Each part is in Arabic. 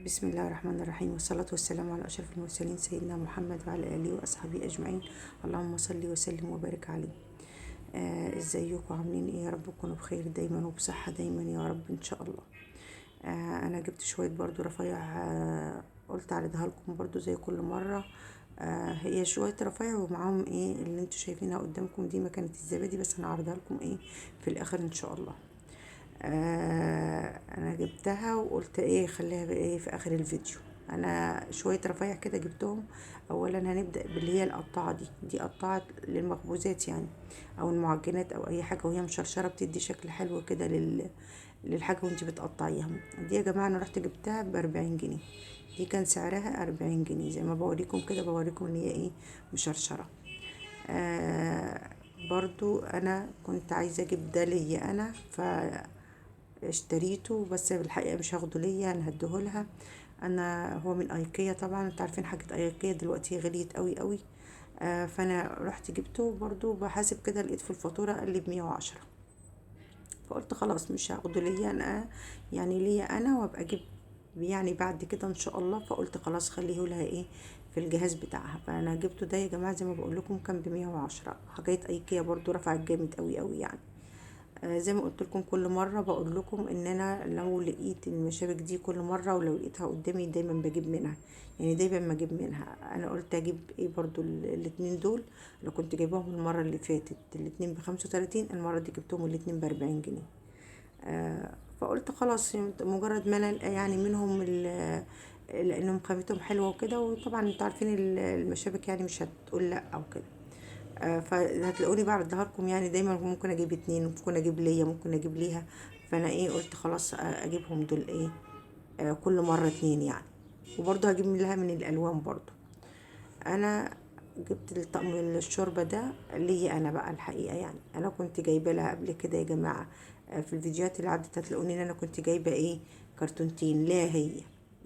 بسم الله الرحمن الرحيم، والصلاة والسلام على أشرف المرسلين سيدنا محمد وعلى آله وأصحابه أجمعين. اللهم صل وسلم وبارك عليه. ازيكم عاملين ايه؟ يا رب تكونوا بخير دايما وبصحة دايما يا رب ان شاء الله. انا جبت شوية برضو رفايع، قلت اعرضها لكم برضو زي كل مرة. هي شوية رفايع ومعاهم ايه اللي انتوا شايفينها قدامكم دي مكانة الزبادي، بس انا هعرضها لكم ايه في الاخر ان شاء الله. انا جبتها وقلت ايه خليها بقى ايه في اخر الفيديو. انا شويه رفايع كده جبتهم. اولا هنبدا باللي هي القطاعه دي قطاعه للمخبوزات يعني، او المعجنات او اي حاجه، وهي مشرشره بتدي شكل حلو كده للحاجه وانت بتقطعيها. دي يا جماعه انا رحت جبتها ب40 جنيه. دي كان سعرها 40 جنيه، زي ما بوريكم كده بوريكم ان هي ايه مشرشره. آه برضو انا كنت عايزه اجيب ده ليا انا، اشتريته بس بالحقيقة مش هاخده ليا، انا هديهولها. انا هو من ايكيا طبعا، انتوا عارفين حاجة ايكيا دلوقتي غليت قوي قوي. فانا رحت جبته برضو بحاسب كده، لقيت في الفاتورة قال لي ب110. فقلت خلاص مش هاخده ليا انا، يعني ليا انا وابقى اجيب يعني بعد كده ان شاء الله. فقلت خلاص خليه لها ايه في الجهاز بتاعها. فانا جبته ده يا جماعة زي ما بقول لكم كان ب110. حاجات ايكيا برضو رفعت جامد قوي قوي يعني. زي ما قلت لكم كل مره بقول لكم ان انا لو لقيت المشابك دي كل مره ولو لقيتها قدامي دايما بجيب منها، يعني دايما ما اجيب منها. انا قلت اجيب ايه برضو الاتنين دول. لو كنت جايباهم المره اللي فاتت الاتنين ب35، المره دي جبتهم الاتنين ب40 جنيه. فقلت خلاص مجرد ما انا يعني منهم لانهم خامتهم حلوه وكده، وطبعا انتوا عارفين المشابك يعني مش هتقول لا او كده. فهتلاقوني بعرضها لكم يعني دايما، ممكن اجيب اتنين، ممكن اجيب ليا، ممكن اجيب ليها. فانا ايه قلت خلاص اجيبهم دول ايه كل مرة اتنين يعني. وبرضه هجيب لها من الالوان برضه. انا جبت الطقم الشوربة ده ليا انا بقى الحقيقة، يعني انا كنت جايبة لها قبل كده يا جماعة. في الفيديوهات اللي عدت هتلاقوني ان انا كنت جايبة ايه كرتونتين ليها هي،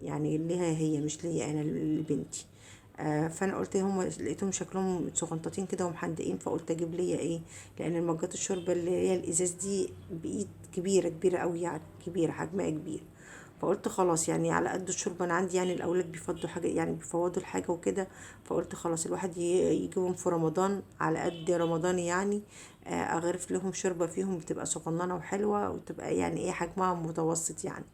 يعني ليها هي مش ليا انا لبنتي. فانا قلت هم لقيتهم شكلهم صغنطاطين كده ومحندقين، فقلت اجيب ليا ايه، لان المجات الشوربه اللي هي الازاز دي بايد كبيره كبيره قوي يعني، كبيره حجمها كبير. فقلت خلاص يعني على قد الشوربه انا عندي، يعني الاولاد بيفضوا حاجه يعني بيفوضوا الحاجه وكده. فقلت خلاص الواحد يجيبهم في رمضان على قد رمضان يعني. اغرف لهم شوربه فيهم بتبقى صغننه وحلوه، وتبقى يعني ايه حجمها متوسط يعني،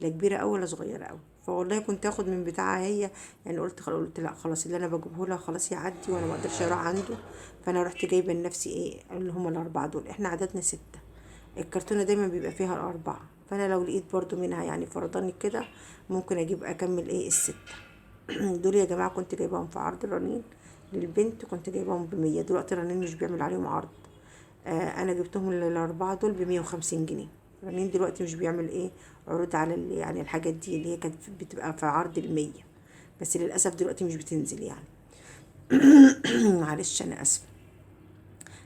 لا كبيره قوي ولا صغيره قوي. فوالله كنت اخد من بتاعها هي، يعني قلت لا خلاص اللي انا بجيبه لها خلاص يعدي وانا ما اقدرش اروح عنده. فانا رحت جايبه لنفسي ايه اللي هم الاربعه دول، احنا عددنا 6. الكرتونه دايما بيبقى فيها الاربعه، فانا لو لقيت برضو منها يعني فرضاني كده ممكن اجيب اكمل ايه الستة. دول يا جماعه كنت جايباهم في عرض رنين للبنت، كنت جايباهم ب100. دلوقتي رنين مش بيعمل عليهم عرض. انا جبتهم الاربعه دول ب150 جنيه. رنين دلوقتي مش بيعمل ايه عروض على يعني الحاجات دي اللي هي كانت بتبقى في عرض 100، بس للاسف دلوقتي مش بتنزل يعني. معلش انا اسفه.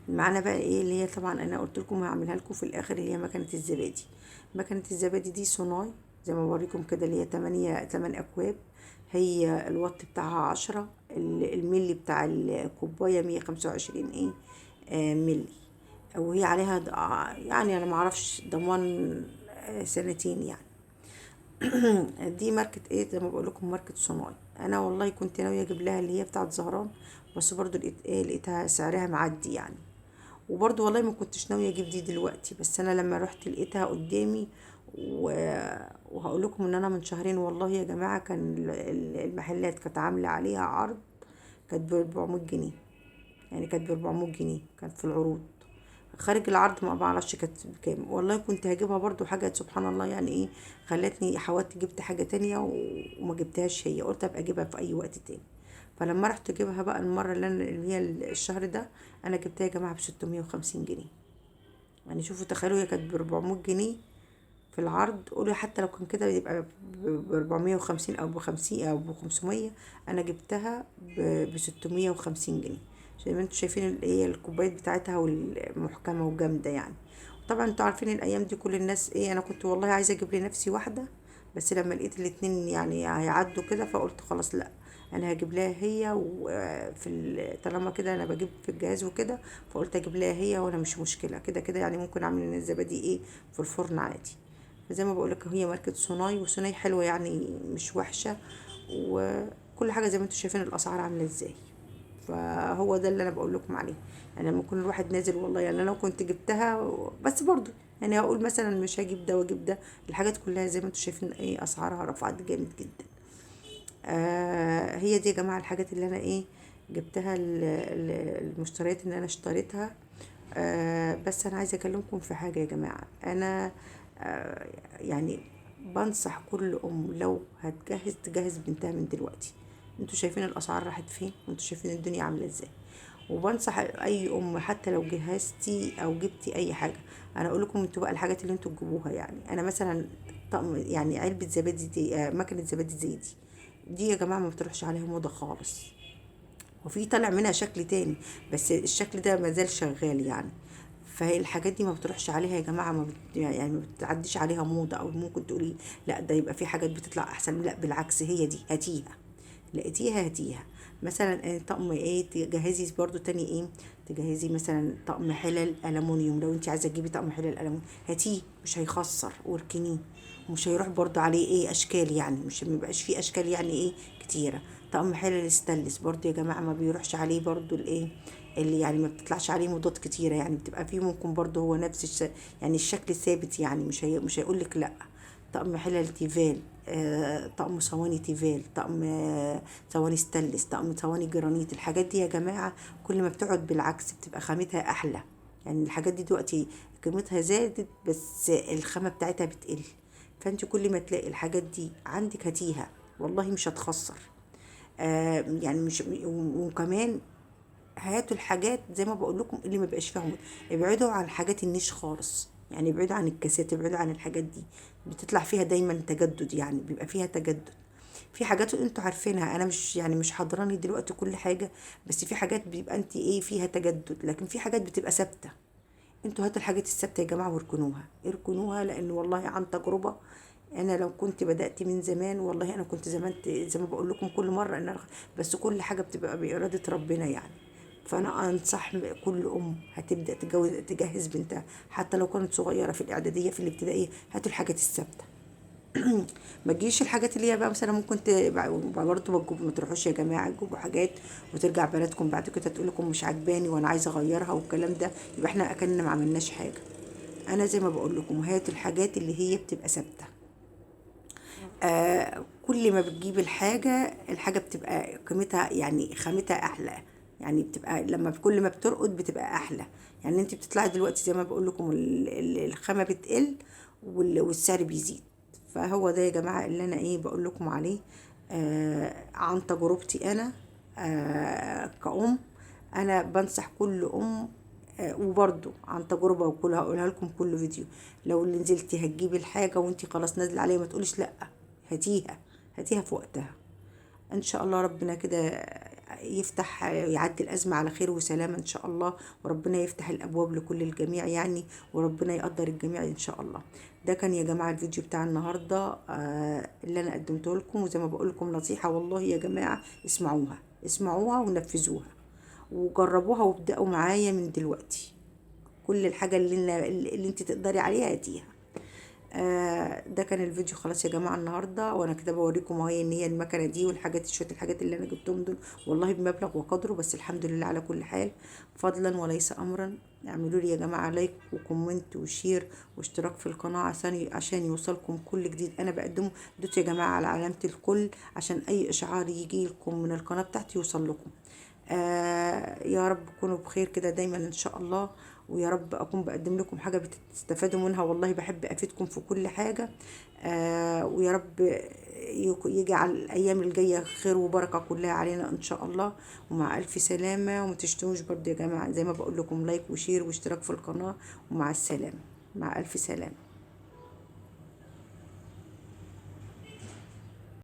معانا بقى ايه اللي هي طبعا انا قلت لكم هعملها لكم في الاخر، اللي هي مكنه الزبادي. مكنه الزبادي دي صناي زي ما بوريكم كده، اللي هي 8 اكواب. هي الوات بتاعها 10، الملي بتاع الكوبايه 125 ايه ملي. وهي عليها يعني انا معرفش ضمان سنتين يعني. دي ماركة ايه زي ما بقول لكم ماركة صناعي. انا والله كنت ناوية اجيب لها اللي هي بتاعت زهران، بس برضو لقيت ايه لقيتها سعرها معدي يعني. وبرضو والله ما كنتش ناوية اجيب دي دلوقتي، بس انا لما رحت لقيتها قدامي و... وهقول لكم ان انا من شهرين والله يا جماعة كان المحلات كانت عاملة عليها عرض. كانت ب400 جنيه، يعني كانت ب400 جنيه كانت في العروض. خارج العرض ما بعرفش كانت بكام. والله كنت هجيبها برضو حاجة سبحان الله يعني ايه خلتني حاولت جبت حاجة تانية وما جبتهاش. هي قلت ابقى اجيبها في اي وقت تاني. فلما رحت اجيبها بقى المرة اللي هي الشهر ده، انا جبتها يا جماعة ب650 جنيه. يعني شوفوا تخيلوا هي كانت ب400 جنيه في العرض. قولوا حتى لو كان كده يبقى ب450 او ب50 او ب500، انا جبتها ب650 جنيه. زي ما انتوا شايفين اللي هي الكوبايات بتاعتها والمحكمة وجامدة يعني. طبعا انتوا عارفين الايام دي كل الناس ايه، انا كنت والله عايزة اجيب لنفسي واحدة، بس لما لقيت الاتنين يعني هيعدوا كده فقلت خلاص لا، انا هجيب لها هي. وفي طالما كده انا بجيب في الجهاز وكده، فقلت اجيب لها هي وانا مش مشكلة كده كده يعني، ممكن اعمل الزبادي ايه في الفرن عادي. فزي ما بقولك هي ماركة صناي، وصناي حلوة يعني مش وحشة، وكل حاجة زي ما انتوا شايفين الاسعار عاملة ازاي. فهو ده اللي انا بقول لكم عليه. يعني لما يكون الواحد نازل والله، يعني انا لو كنت جبتها بس برضو يعني هقول مثلا مش هجيب ده واجيب ده، الحاجات كلها زي ما انتوا شايفين ايه اسعارها رفعت جامد جدا. هي دي يا جماعة الحاجات اللي انا ايه جبتها، المشتريات اللي انا اشتريتها. بس انا عايزة اكلمكم في حاجة يا جماعة. انا آه يعني بنصح كل ام لو هتجهز تجهز بنتها من دلوقتي. انتوا شايفين الاسعار راحت فين، وانتوا شايفين الدنيا عاملة ازاي. وبنصح اي ام حتى لو جهزتي او جبتي اي حاجة، انا اقول لكم انتوا بقى الحاجات اللي انتوا تجيبوها. يعني انا مثلا طقم، يعني علبة زبادي دي، مكنة زبادي زي دي يا جماعة ما بتروحش عليها موضة خالص. وفي طالع منها شكل تاني، بس الشكل ده مازال شغال يعني. فهي الحاجات دي ما بتروحش عليها يا جماعة، ما يعني ما بتعديش عليها موضة، او ممكن تقولي لا ده يبقى في حاجات بتطلع احسن. لا بالعكس، هي دي هاتيها، لقيتيها هاتيها. مثلا طقم ايه تجهزي برضو تاني ايه، تجهزي مثلا طقم حلل ألمونيوم. لو انت عايزة تجيبي طقم حلل ألمونيوم هاتيه، مش هيخسر، واركنيه. مش هيروح برضو عليه ايه اشكال، يعني مش مبقاش فيه اشكال يعني ايه كتيرة. طقم حلل ستانلس برضو يا جماعة ما بيروحش عليه برضو الايه اللي يعني ما بتطلعش عليه موضات كتيرة، يعني بتبقى فيه ممكن برضو هو نفس يعني الشكل ثابت، يعني مش هيقولك لا. طقم حلل تيفال، طقم صواني تيفال، طقم صواني ستانلس، طقم صواني جرانيت. الحاجات دي يا جماعة كل ما بتقعد بالعكس بتبقى خامتها أحلى. يعني الحاجات دي دلوقتي قيمتها زادت بس الخامة بتاعتها بتقل. فانت كل ما تلاقي الحاجات دي عندك هاتيها، والله مش هتخسر. يعني مش، وكمان هاتوا الحاجات زي ما بقول لكم اللي ما بقاش فيها ابعدوا عن الحاجات النيش خالص. يعني ابعدوا عن الكاسات، ابعدوا عن الحاجات دي، بتطلع فيها دايما تجدد، يعني بيبقى فيها تجدد. في حاجات انتوا عارفينها، انا مش يعني مش حاضراني دلوقتي كل حاجة، بس في حاجات بيبقى انت ايه فيها تجدد، لكن في حاجات بتبقى ثابتة. انتوا هاتوا الحاجات الثابتة يا جماعة واركنوها، اركنوها، لان والله عن تجربة انا لو كنت بدأت من زمان والله انا كنت زمان زي ما بقول لكم كل مرة ان بس كل حاجة بتبقى بإرادة ربنا يعني. فانا انصح كل ام هتبدأ تجهز بنتها حتى لو كانت صغيرة في الاعدادية في الابتدائية، هاتوا الحاجات الثابتة. ما تجيش الحاجات اللي هي بقى مثلا ممكن برضه ما تروحوش يا جماعه تجيبوا حاجات وترجع بلدكم بعد كده تقول لكم مش عجباني وانا عايزه اغيرها والكلام ده، يبقى احنا اكننا ما عملناش حاجه. انا زي ما بقول لكم هاتوا الحاجات اللي هي بتبقى ثابته. كل ما بتجيب الحاجه بتبقى قيمتها يعني خامتها احلى. يعني بتبقى لما كل ما بترقد بتبقى احلى. يعني انت بتطلعي دلوقتي زي ما بقول لكم الخامه بتقل والسعر بيزيد. فهو ده يا جماعه اللي انا ايه بقول لكم عليه. عن تجربتي انا كأم، انا بنصح كل ام. وبرضو عن تجربة وكل هقولها لكم كل فيديو، لو اللي نزلتي هتجيبي الحاجة وانتي خلاص نازلة عليها ما تقوليش لأ، هاتيها، هاتيها في وقتها. ان شاء الله ربنا كده يفتح يعدي الأزمة على خير وسلامة ان شاء الله، وربنا يفتح الأبواب لكل الجميع يعني، وربنا يقدر الجميع ان شاء الله. ده كان يا جماعة الفيديو بتاع النهاردة اللي انا قدمته لكم. وزي ما بقول لكم نصيحة والله يا جماعة، اسمعوها اسمعوها ونفذوها وجربوها وابدأوا معايا من دلوقتي. كل الحاجة اللي انت تقدري عليها هاتيها. ده كان الفيديو خلاص يا جماعة النهاردة، وانا كده بوريكم اهي ان هي المكنة دي والحاجات شوية الحاجات اللي انا جبتهم دول والله بمبلغ وقدره، بس الحمد لله على كل حال، فضلا وليس امرا. اعملوا لي يا جماعة لايك وكومنت وشير واشتراك في القناة عشان يوصلكم كل جديد انا بقدمه. دوتوا يا جماعة على علامة الكل عشان اي اشعار يجي لكم من القناة بتاعتي يوصل لكم. يا رب تكونوا بخير كده دايما ان شاء الله، ويا رب اكون بقدم لكم حاجة بتستفادوا منها. والله بحب افيدكم في كل حاجة. ويا رب يجعل الايام الجاية خير وبركة كلها علينا ان شاء الله. ومع الف سلامة، وما تشتروش برضو يا جماعة زي ما بقول لكم لايك وشير واشتراك في القناة. ومع السلامة، مع الف سلامة.